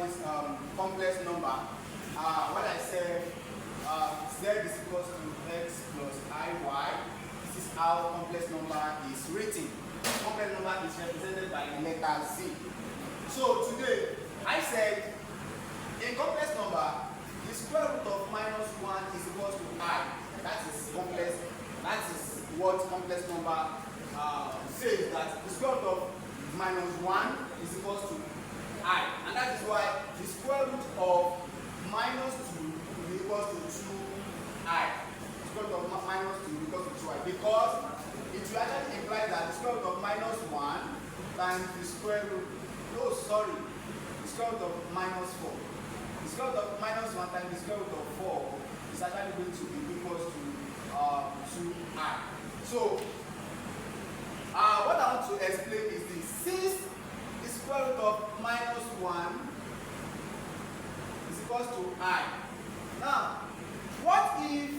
this complex number. When I say z is equals to x plus iy, this is how complex number is written. Complex number is represented by the letter z. So today I said in complex number, the square root of minus 1 is equals to I. That is complex. That is what complex number says, that the square root of minus 1 is equals to I. And that is why the square root of minus 2 is equals to 2I. The square root of minus 2 is equals to 2I. Because it will actually imply that the square root of minus 1 times the square root, the square root of minus 4. The square root of minus 1 times the square root of 4 is actually going to be equals to 2I. So, what I want to explain is this. Since the square root of minus 1 is equals to I. Now, what if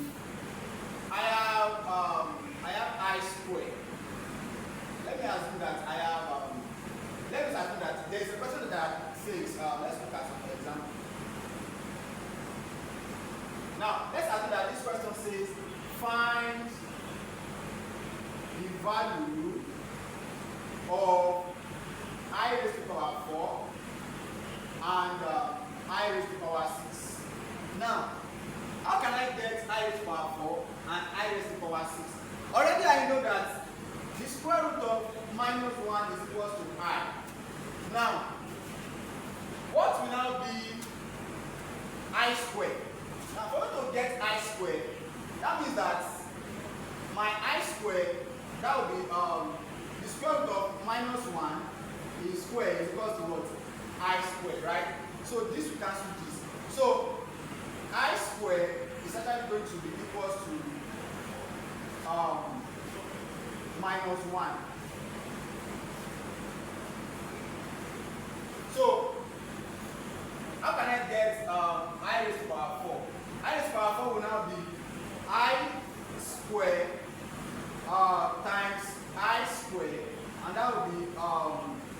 I have I squared? Let me assume that I have let me assume that there is a question that says, let's look at some example. Now, let's assume that this question says, find the value of I raised to the power 4 and I raised to the power 6. Now, how can I get I raised to the power 4 and I raised to the power 6? Already I know that the square root of minus 1 is equals to I. Now, what will now be I squared? Now, for me to get I squared, that means that my I squared, that will be the square root of minus 1 is squared is equals to what? I squared, right? So this will cancel this. So I squared is actually going to be equals to minus 1. So how can I get I raised to the power 4? I raised to the power 4 will now be I squared times I squared, and that will be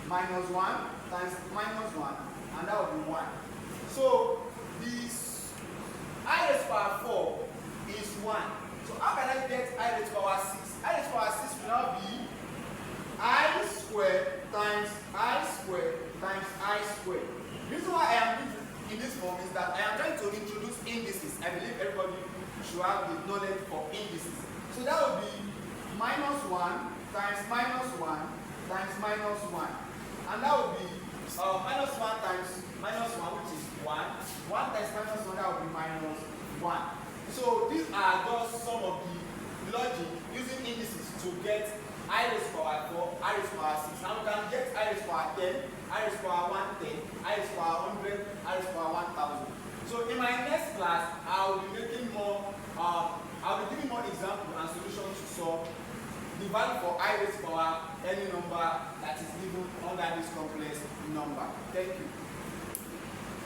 minus 1 times minus 1, and that will be 1. So this I raised to the power 4 is 1. So how can I get I raised to the power 6? I raised to the power 6 will now be I squared times I squared times I squared. The reason why I am in this form is that I am trying to introduce indices. I believe everybody should have the knowledge for indices. So that will be minus 1 times minus 1 times minus 1. And that will be minus 1 times minus 1, which is 1. 1 times minus 1, that will be minus 1. So these are just some of the logic using indices to get I raised to the power 4, I raised to the power 6. Now we can get I raised to the power 10, I raised to the power 110, I raised to the power 100, I raised to the power 1000. So in my next class, I will be making more, I'll be giving more examples and solutions to solve the value for I raised to the power any number that is given under this complex number. Thank you.